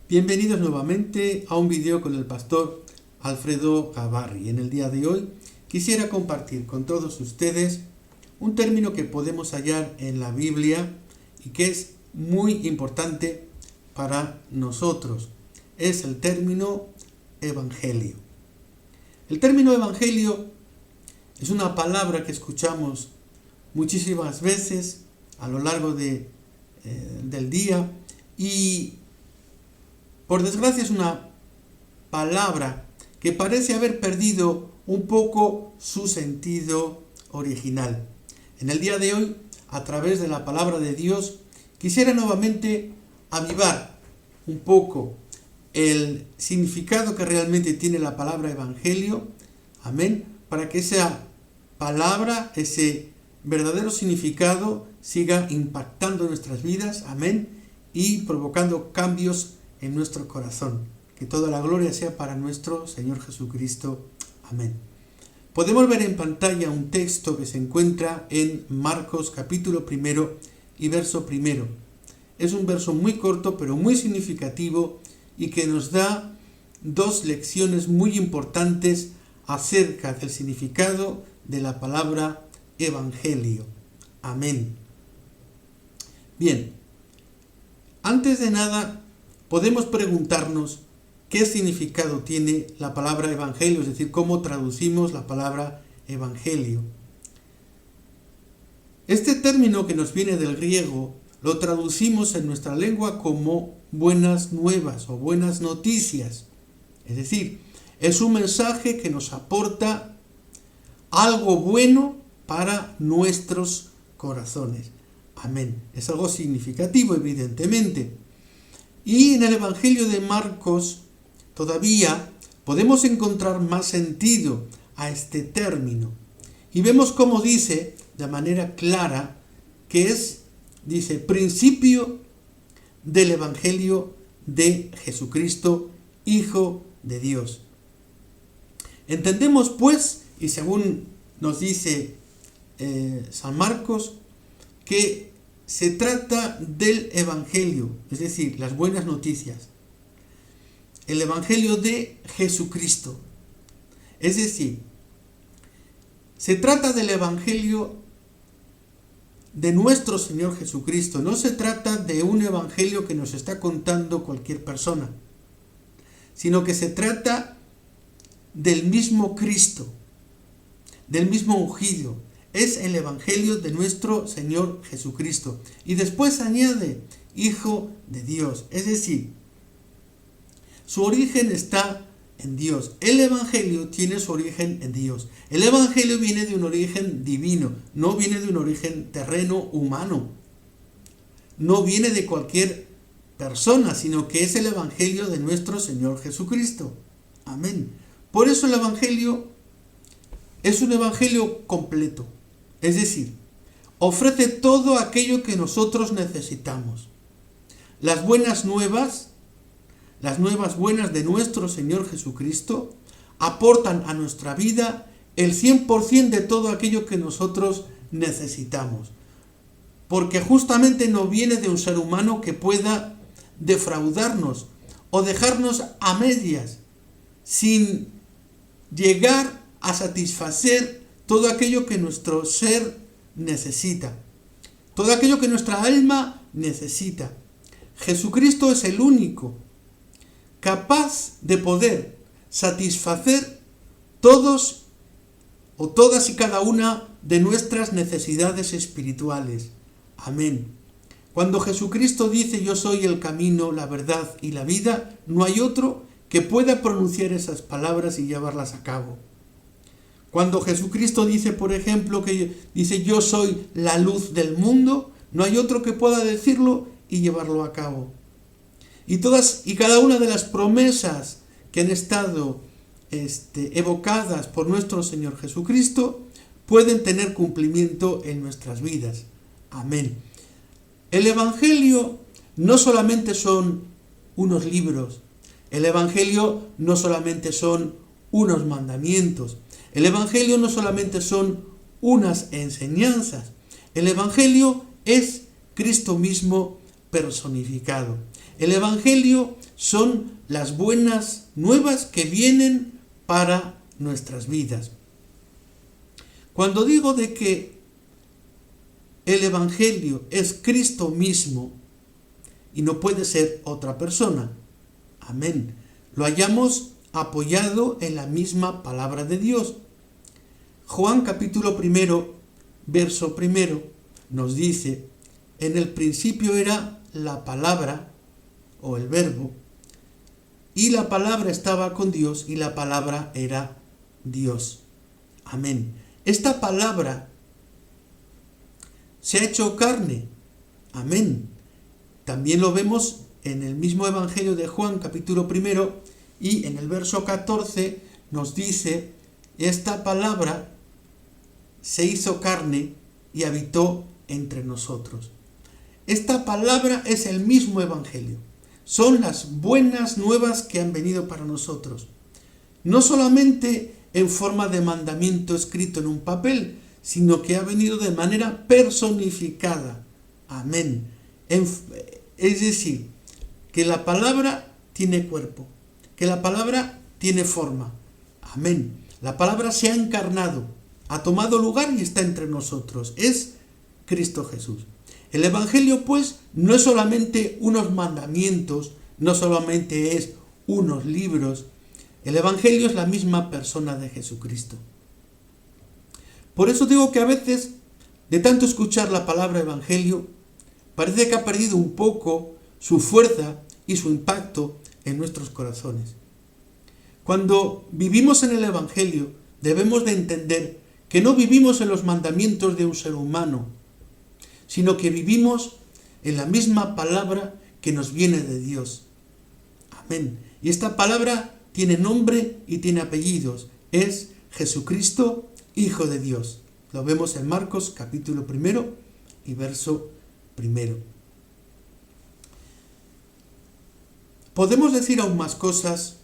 Bienvenidos nuevamente a un video con el pastor Alfredo Gavarri. En el día de hoy quisiera compartir con todos ustedes un término que podemos hallar en la Biblia y que es muy importante para nosotros. Es el término evangelio. El término evangelio es una palabra que escuchamos muchísimas veces a lo largo del día y por desgracia es una palabra que parece haber perdido un poco su sentido original. En el día de hoy, a través de la palabra de Dios, quisiera nuevamente avivar un poco el significado que realmente tiene la palabra evangelio, amén, para que esa palabra, ese verdadero significado siga impactando nuestras vidas, amén, y provocando cambios en nuestro corazón. Que toda la gloria sea para nuestro Señor Jesucristo. Amén. Podemos ver en pantalla un texto que se encuentra en Marcos capítulo 1 y verso 1. Es un verso muy corto pero muy significativo y que nos da dos lecciones muy importantes acerca del significado de la palabra evangelio. Amén. Bien, antes de nada podemos preguntarnos qué significado tiene la palabra evangelio, es decir, cómo traducimos la palabra evangelio. Este término que nos viene del griego lo traducimos en nuestra lengua como buenas nuevas o buenas noticias. Es decir, es un mensaje que nos aporta algo bueno para nuestros corazones. Amén. Es algo significativo, evidentemente. Y en el Evangelio de Marcos todavía podemos encontrar más sentido a este término. Y vemos cómo dice de manera clara que dice, principio del Evangelio de Jesucristo, Hijo de Dios. Entendemos pues, y según nos dice San Marcos, que se trata del Evangelio, es decir, las buenas noticias. El Evangelio de Jesucristo. Es decir, se trata del Evangelio de nuestro Señor Jesucristo. No se trata de un Evangelio que nos está contando cualquier persona, sino que se trata del mismo Cristo, del mismo ungido. Es el Evangelio de nuestro Señor Jesucristo. Y después añade, Hijo de Dios. Es decir, su origen está en Dios. El Evangelio tiene su origen en Dios. El Evangelio viene de un origen divino, no viene de un origen terreno, humano. No viene de cualquier persona, sino que es el Evangelio de nuestro Señor Jesucristo. Amén. Por eso el Evangelio es un Evangelio completo. Es decir, ofrece todo aquello que nosotros necesitamos. Las buenas nuevas, las nuevas buenas de nuestro Señor Jesucristo, aportan a nuestra vida el 100% de todo aquello que nosotros necesitamos. Porque justamente no viene de un ser humano que pueda defraudarnos o dejarnos a medias, sin llegar a satisfacer todo aquello que nuestro ser necesita, todo aquello que nuestra alma necesita. Jesucristo es el único capaz de poder satisfacer todos o todas y cada una de nuestras necesidades espirituales. Amén. Cuando Jesucristo dice yo soy el camino, la verdad y la vida, no hay otro que pueda pronunciar esas palabras y llevarlas a cabo. Cuando Jesucristo dice, por ejemplo, que dice yo soy la luz del mundo, no hay otro que pueda decirlo y llevarlo a cabo. Y todas y cada una de las promesas que han estado evocadas por nuestro Señor Jesucristo pueden tener cumplimiento en nuestras vidas. Amén. El Evangelio no solamente son unos libros, el Evangelio no solamente son unos mandamientos, el Evangelio no solamente son unas enseñanzas, el Evangelio es Cristo mismo personificado. El Evangelio son las buenas nuevas que vienen para nuestras vidas. Cuando digo de que el Evangelio es Cristo mismo y no puede ser otra persona, amén, lo hayamos apoyado en la misma palabra de Dios. Juan capítulo 1, verso 1 nos dice: en el principio era la palabra o el verbo, y la palabra estaba con Dios y la palabra era Dios. Amén. Esta palabra se ha hecho carne. Amén. También lo vemos en el mismo Evangelio de Juan, capítulo 1, y en el verso 14 nos dice: esta palabra se hizo carne y habitó entre nosotros. Esta palabra es el mismo Evangelio. Son las buenas nuevas que han venido para nosotros. No solamente en forma de mandamiento escrito en un papel, sino que ha venido de manera personificada. Amén. Es decir, que la palabra tiene cuerpo, que la palabra tiene forma. Amén. La palabra se ha encarnado, ha tomado lugar y está entre nosotros. Es Cristo Jesús. El Evangelio, pues, no es solamente unos mandamientos, no solamente es unos libros. El Evangelio es la misma persona de Jesucristo. Por eso digo que a veces, de tanto escuchar la palabra Evangelio, parece que ha perdido un poco su fuerza y su impacto en nuestros corazones. Cuando vivimos en el Evangelio, debemos de entender que no vivimos en los mandamientos de un ser humano, sino que vivimos en la misma palabra que nos viene de Dios. Amén. Y esta palabra tiene nombre y tiene apellidos. Es Jesucristo, Hijo de Dios. Lo vemos en Marcos capítulo 1 y verso 1. Podemos decir aún más cosas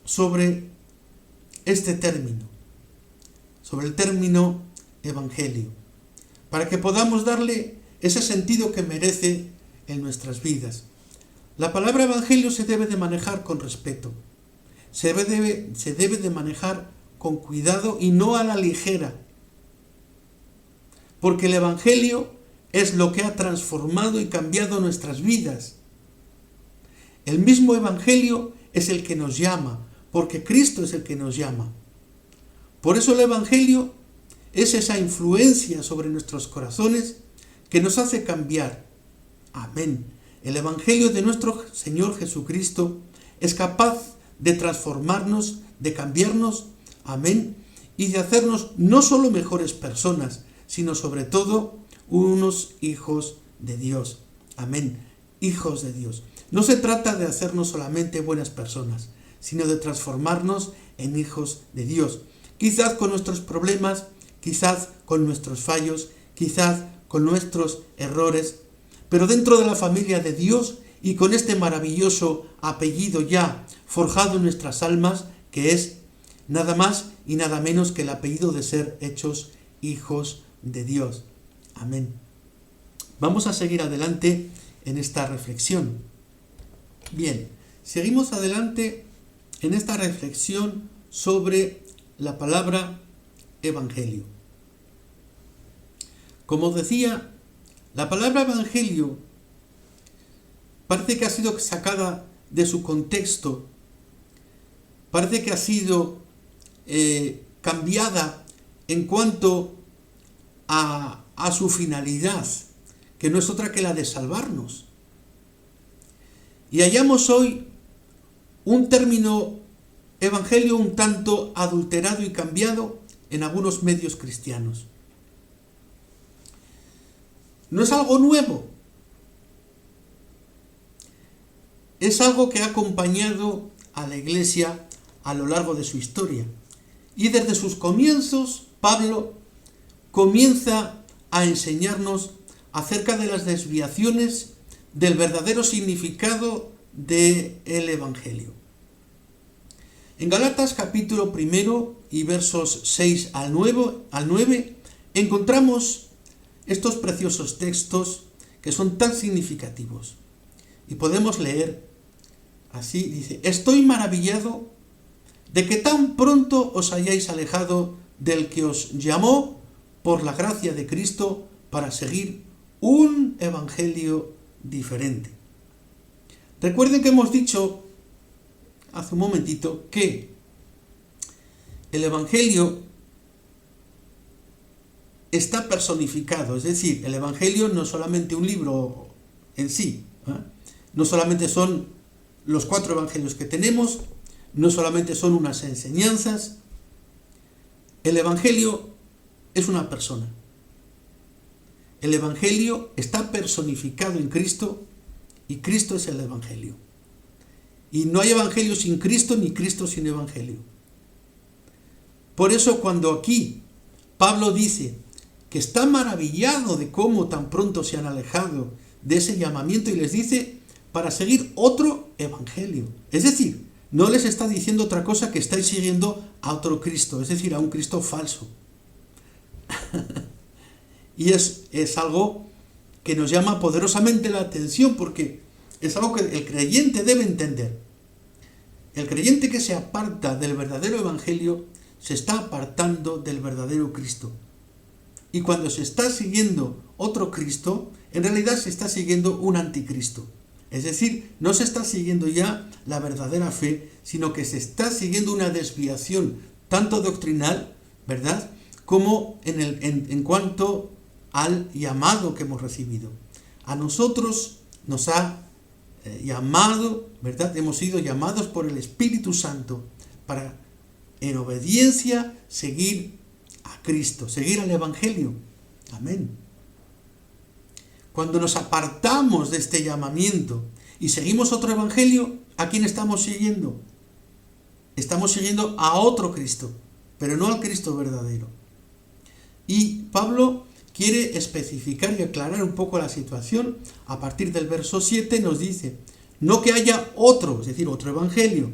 sobre este término, sobre el término Evangelio, para que podamos darle ese sentido que merece en nuestras vidas. La palabra Evangelio se debe de manejar con respeto, se debe de manejar con cuidado y no a la ligera, porque el Evangelio es lo que ha transformado y cambiado nuestras vidas. El mismo Evangelio es el que nos llama, porque Cristo es el que nos llama. Por eso el Evangelio es esa influencia sobre nuestros corazones que nos hace cambiar. Amén. El Evangelio de nuestro Señor Jesucristo es capaz de transformarnos, de cambiarnos, amén, y de hacernos no solo mejores personas, sino sobre todo unos hijos de Dios. Amén. Hijos de Dios. No se trata de hacernos solamente buenas personas, sino de transformarnos en hijos de Dios. Quizás con nuestros problemas, quizás con nuestros fallos, quizás con nuestros errores, pero dentro de la familia de Dios y con este maravilloso apellido ya forjado en nuestras almas, que es nada más y nada menos que el apellido de ser hechos hijos de Dios. Amén. Vamos a seguir adelante en esta reflexión. Bien, seguimos adelante en esta reflexión sobre la palabra Evangelio. Como decía, la palabra Evangelio parece que ha sido sacada de su contexto, parece que ha sido cambiada en cuanto a su finalidad, que no es otra que la de salvarnos. Y hallamos hoy un término evangelio un tanto adulterado y cambiado en algunos medios cristianos. No es algo nuevo, es algo que ha acompañado a la Iglesia a lo largo de su historia. Y desde sus comienzos, Pablo comienza a enseñarnos acerca de las desviaciones del verdadero significado del Evangelio. En Gálatas capítulo 1 y versos 6 al 9 encontramos estos preciosos textos que son tan significativos. Y podemos leer así, dice: estoy maravillado de que tan pronto os hayáis alejado del que os llamó por la gracia de Cristo para seguir un evangelio diferente. Recuerden que hemos dicho hace un momentito que el evangelio está personificado, es decir, el evangelio no es solamente un libro en sí, no solamente son los 4 evangelios que tenemos, no solamente son unas enseñanzas. El evangelio es una persona. El evangelio está personificado en Cristo y Cristo es el evangelio. Y no hay evangelio sin Cristo ni Cristo sin evangelio. Por eso cuando aquí Pablo dice que está maravillado de cómo tan pronto se han alejado de ese llamamiento, y les dice para seguir otro evangelio. Es decir, no les está diciendo otra cosa que estáis siguiendo a otro Cristo, es decir, a un Cristo falso. Y es algo que nos llama poderosamente la atención, porque es algo que el creyente debe entender. El creyente que se aparta del verdadero evangelio se está apartando del verdadero Cristo. Y cuando se está siguiendo otro Cristo, en realidad se está siguiendo un anticristo. Es decir, no se está siguiendo ya la verdadera fe, sino que se está siguiendo una desviación tanto doctrinal, ¿verdad?, como en cuanto al llamado que hemos recibido. A nosotros nos ha llamado, ¿verdad? Hemos sido llamados por el Espíritu Santo para, en obediencia, seguir a Cristo, seguir al Evangelio. Amén. Cuando nos apartamos de este llamamiento y seguimos otro evangelio, ¿a quién estamos siguiendo? Estamos siguiendo a otro Cristo, pero no al Cristo verdadero. Y Pablo quiere especificar y aclarar un poco la situación. A partir del verso 7 nos dice: no que haya otro, es decir, otro evangelio,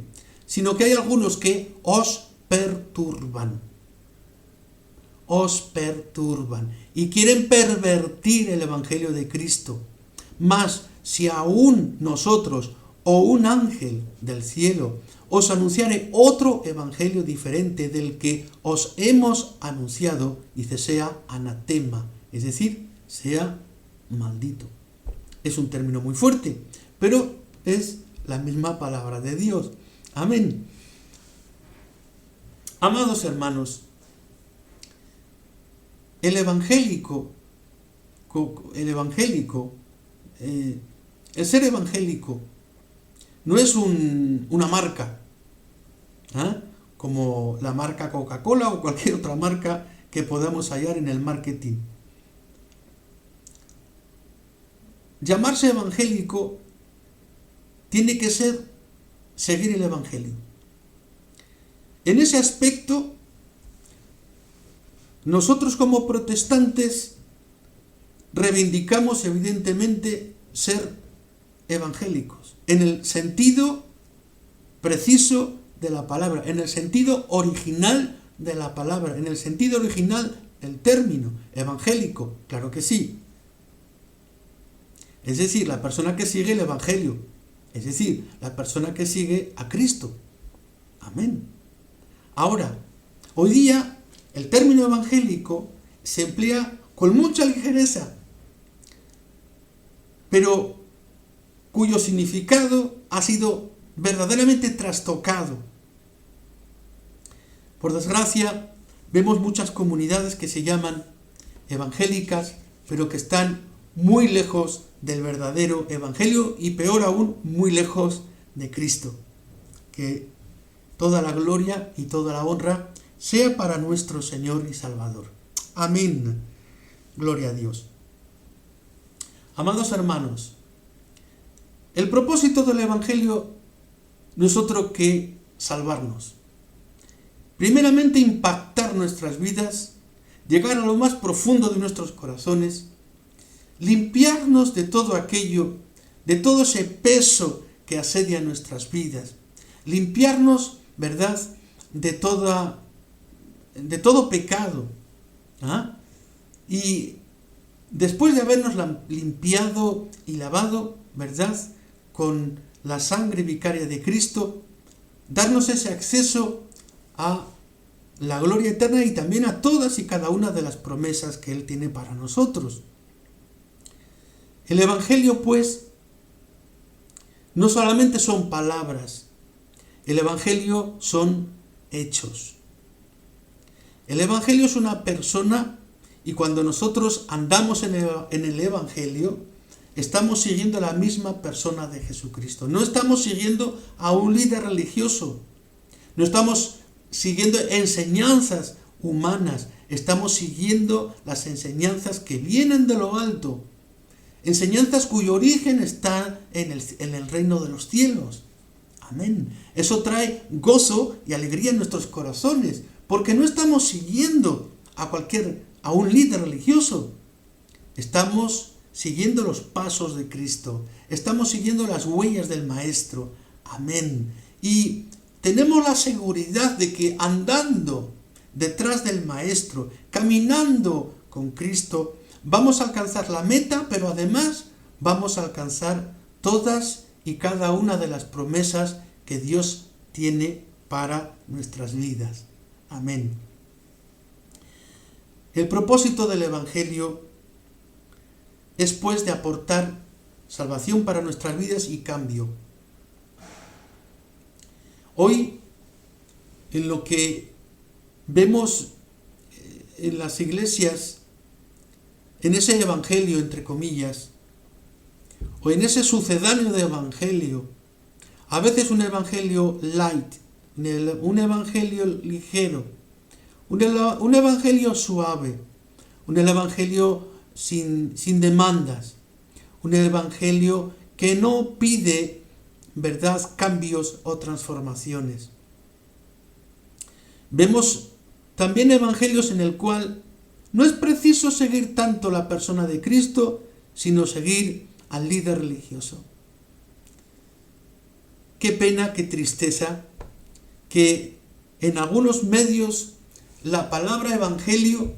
sino que hay algunos que os perturban y quieren pervertir el evangelio de Cristo. Mas si aún nosotros o un ángel del cielo os anunciare otro evangelio diferente del que os hemos anunciado, dice, sea anatema, es decir, sea maldito. Es un término muy fuerte, pero es la misma palabra de Dios. Amén. Amados hermanos, el ser evangélico no es una marca, como la marca Coca-Cola o cualquier otra marca que podamos hallar en el marketing. Llamarse evangélico tiene que ser seguir el evangelio. En ese aspecto, nosotros como protestantes reivindicamos evidentemente ser evangélicos, en el sentido preciso de la palabra, en el sentido original de la palabra, en el sentido original del término evangélico, claro que sí. Es decir, la persona que sigue el evangelio, es decir, la persona que sigue a Cristo. Amén. Ahora, hoy día el término evangélico se emplea con mucha ligereza, pero cuyo significado ha sido verdaderamente trastocado. Por desgracia, vemos muchas comunidades que se llaman evangélicas, pero que están muy lejos del verdadero evangelio y, peor aún, muy lejos de Cristo. Que toda la gloria y toda la honra sea para nuestro Señor y Salvador. Amén. Gloria a Dios. Amados hermanos, el propósito del evangelio no es otro que salvarnos. Primeramente, impactar nuestras vidas, llegar a lo más profundo de nuestros corazones, limpiarnos de todo aquello, de todo ese peso que asedia nuestras vidas, limpiarnos, ¿verdad?, de todo pecado, y después de habernos limpiado y lavado, ¿verdad?, con la sangre vicaria de Cristo, darnos ese acceso a la gloria eterna y también a todas y cada una de las promesas que Él tiene para nosotros. El Evangelio, pues, no solamente son palabras, el Evangelio son hechos. El Evangelio es una persona y cuando nosotros andamos en el Evangelio, estamos siguiendo a la misma persona de Jesucristo. No estamos siguiendo a un líder religioso, no estamos siguiendo enseñanzas humanas, estamos siguiendo las enseñanzas que vienen de lo alto, enseñanzas cuyo origen está en el reino de los cielos. Amén. Eso trae gozo y alegría en nuestros corazones, porque no estamos siguiendo a un líder religioso. Estamos siguiendo los pasos de Cristo. Estamos siguiendo las huellas del Maestro. Amén. Y tenemos la seguridad de que andando detrás del Maestro, caminando con Cristo, vamos a alcanzar la meta, pero además vamos a alcanzar todas y cada una de las promesas que Dios tiene para nuestras vidas. Amén. El propósito del Evangelio es pues de aportar salvación para nuestras vidas y cambio. Hoy, en lo que vemos en las iglesias, en ese evangelio, entre comillas, o en ese sucedáneo de evangelio, a veces un evangelio light, un evangelio ligero, un evangelio suave, un evangelio sin demandas, un evangelio que no pide, ¿verdad?, cambios o transformaciones. Vemos también evangelios en el cual no es preciso seguir tanto la persona de Cristo, sino seguir al líder religioso. Qué pena, qué tristeza, que en algunos medios la palabra evangelio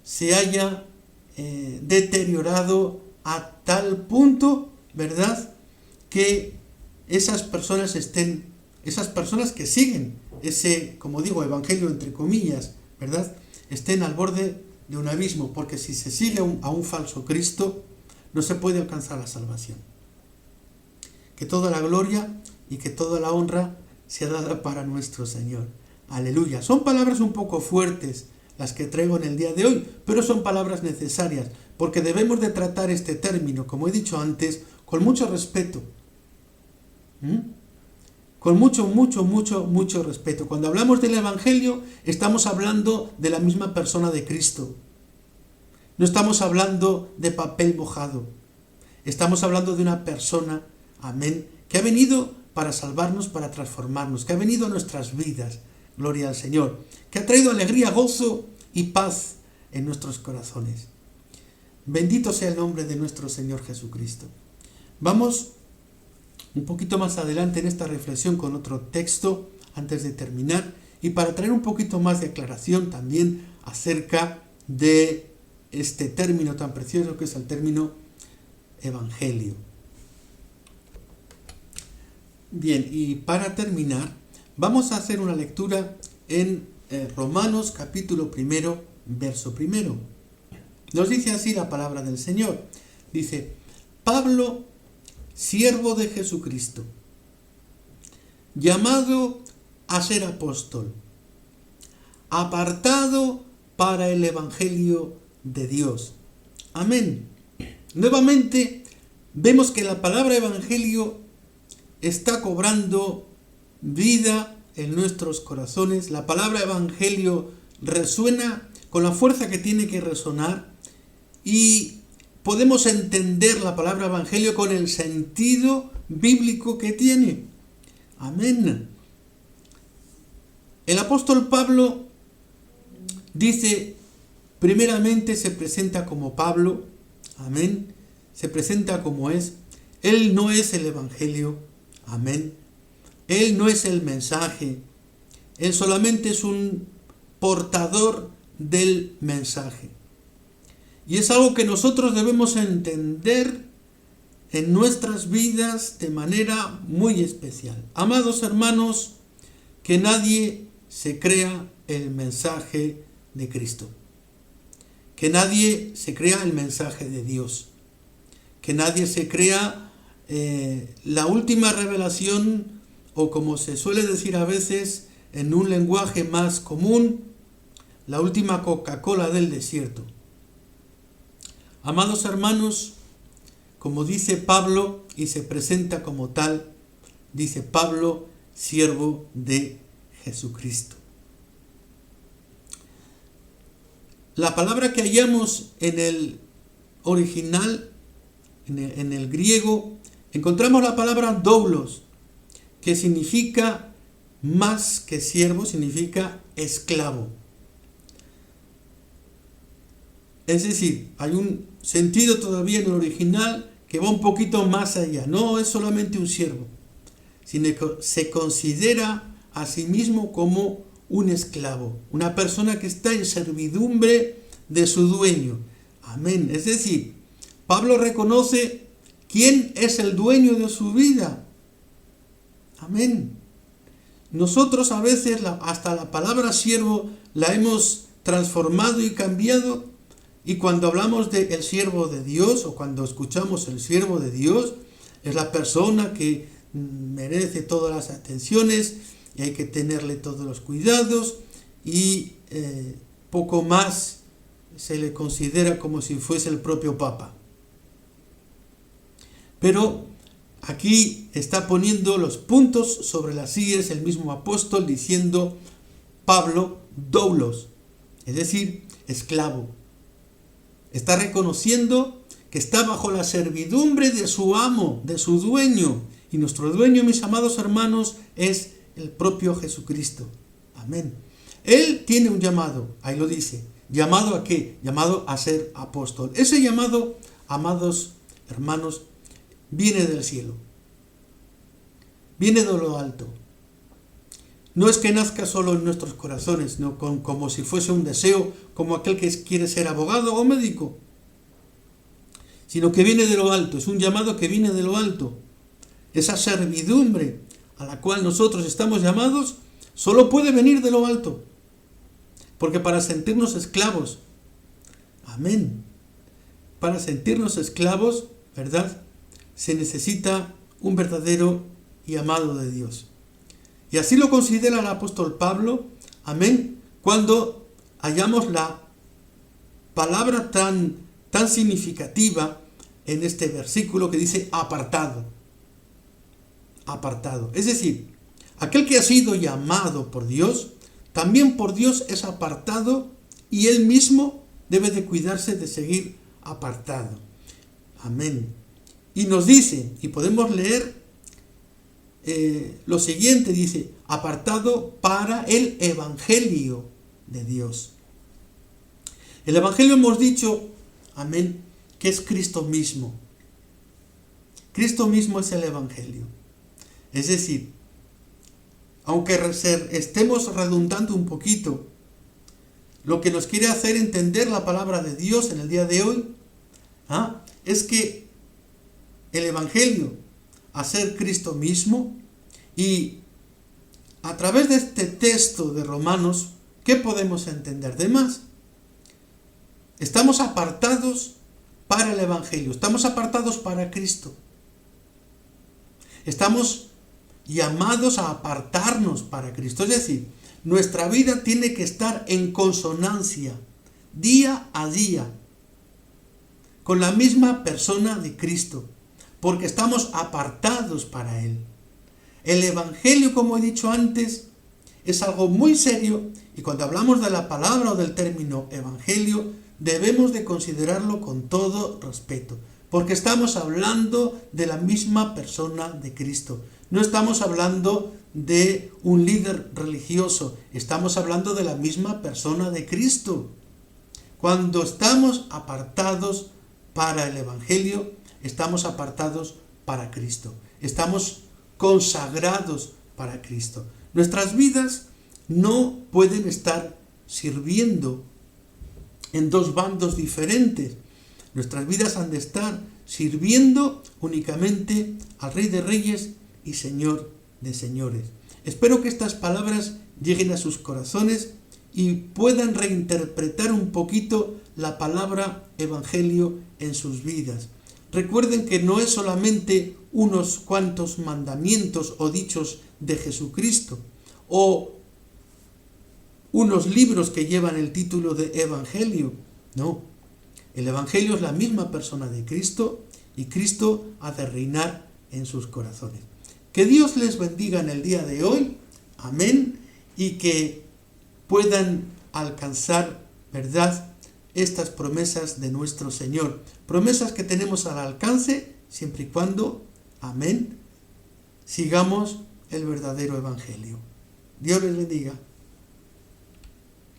se haya deteriorado a tal punto, ¿verdad?, que esas personas que siguen ese, como digo, evangelio entre comillas, ¿verdad?, estén al borde de un abismo, porque si se sigue a un falso Cristo, no se puede alcanzar la salvación. Que toda la gloria y que toda la honra sea dada para nuestro Señor. Aleluya. Son palabras un poco fuertes las que traigo en el día de hoy, pero son palabras necesarias, porque debemos de tratar este término, como he dicho antes, con mucho respeto. Con mucho respeto. Cuando hablamos del Evangelio, estamos hablando de la misma persona de Cristo. No estamos hablando de papel mojado. Estamos hablando de una persona, amén, que ha venido para salvarnos, para transformarnos, que ha venido a nuestras vidas, gloria al Señor, que ha traído alegría, gozo y paz en nuestros corazones. Bendito sea el nombre de nuestro Señor Jesucristo. Vamos un poquito más adelante en esta reflexión con otro texto antes de terminar y para traer un poquito más de aclaración también acerca de este término tan precioso que es el término evangelio. Bien, y para terminar vamos a hacer una lectura en Romanos capítulo 1, verso 1. Nos dice así la palabra del Señor. Dice: Pablo, siervo de Jesucristo, llamado a ser apóstol, apartado para el evangelio de Dios. Amén. Nuevamente vemos que la palabra evangelio está cobrando vida en nuestros corazones. La palabra evangelio resuena con la fuerza que tiene que resonar y podemos entender la palabra evangelio con el sentido bíblico que tiene. Amén. El apóstol Pablo dice, primeramente se presenta como Pablo, amén, se presenta como es. Él no es el evangelio, amén. Él no es el mensaje, él solamente es un portador del mensaje. Y es algo que nosotros debemos entender en nuestras vidas de manera muy especial. Amados hermanos, que nadie se crea el mensaje de Cristo. Que nadie se crea el mensaje de Dios. Que nadie se crea la última revelación, o como se suele decir a veces en un lenguaje más común, la última Coca-Cola del desierto. Amados hermanos, como dice Pablo, y se presenta como tal, dice Pablo, siervo de Jesucristo. La palabra que hallamos en el original, en el griego, encontramos la palabra doulos, que significa más que siervo, significa esclavo. Es decir, hay un sentido todavía en el original que va un poquito más allá. No es solamente un siervo, sino que se considera a sí mismo como un esclavo, una persona que está en servidumbre de su dueño. Amén. Es decir, Pablo reconoce quién es el dueño de su vida. Amén. Nosotros a veces hasta la palabra siervo la hemos transformado y cambiado, y cuando hablamos de el siervo de Dios, o cuando escuchamos el siervo de Dios, es la persona que merece todas las atenciones y hay que tenerle todos los cuidados, y poco más se le considera como si fuese el propio Papa. Pero aquí está poniendo los puntos sobre las íes el mismo apóstol, diciendo Pablo, doulos, es decir, esclavo. Está reconociendo que está bajo la servidumbre de su amo, de su dueño. Y nuestro dueño, mis amados hermanos, es el propio Jesucristo. Amén. Él tiene un llamado, ahí lo dice. ¿Llamado a qué? Llamado a ser apóstol. Ese llamado, amados hermanos, viene del cielo. Viene de lo alto. No es que nazca solo en nuestros corazones, no como si fuese un deseo, como aquel que quiere ser abogado o médico, sino que viene de lo alto. Es un llamado que viene de lo alto. Esa servidumbre a la cual nosotros estamos llamados solo puede venir de lo alto, porque para sentirnos esclavos, amén, para sentirnos esclavos, ¿verdad?, se necesita un verdadero y amado de Dios. Y así lo considera el apóstol Pablo, amén, cuando hallamos la palabra tan significativa en este versículo que dice apartado. Apartado. Es decir, aquel que ha sido llamado por Dios, también por Dios es apartado, y él mismo debe de cuidarse de seguir apartado. Amén. Y nos dice, y podemos leer lo siguiente, dice, apartado para el Evangelio de Dios. El Evangelio hemos dicho, amén, que es Cristo mismo. Cristo mismo es el Evangelio. Es decir, aunque estemos redundando un poquito, lo que nos quiere hacer entender la palabra de Dios en el día de hoy, es que el Evangelio, a ser Cristo mismo, y a través de este texto de Romanos, ¿qué podemos entender de más? Estamos apartados para el Evangelio, estamos apartados para Cristo. Estamos llamados a apartarnos para Cristo, es decir, nuestra vida tiene que estar en consonancia, día a día, con la misma persona de Cristo, porque estamos apartados para Él. El Evangelio, como he dicho antes, es algo muy serio, y cuando hablamos de la palabra o del término Evangelio, debemos de considerarlo con todo respeto, porque estamos hablando de la misma persona de Cristo. No estamos hablando de un líder religioso, estamos hablando de la misma persona de Cristo. Cuando estamos apartados para el Evangelio, estamos apartados para Cristo. Estamos consagrados para Cristo. Nuestras vidas no pueden estar sirviendo en dos bandos diferentes. Nuestras vidas han de estar sirviendo únicamente al Rey de Reyes y Señor de Señores. Espero que estas palabras lleguen a sus corazones y puedan reinterpretar un poquito la palabra evangelio en sus vidas. Recuerden que no es solamente unos cuantos mandamientos o dichos de Jesucristo o unos libros que llevan el título de evangelio. No, el evangelio es la misma persona de Cristo y Cristo ha de reinar en sus corazones. Que Dios les bendiga en el día de hoy. Amén. Y que puedan alcanzar, ¿verdad?, estas promesas de nuestro Señor. Promesas que tenemos al alcance siempre y cuando, amén, sigamos el verdadero evangelio. Dios les bendiga.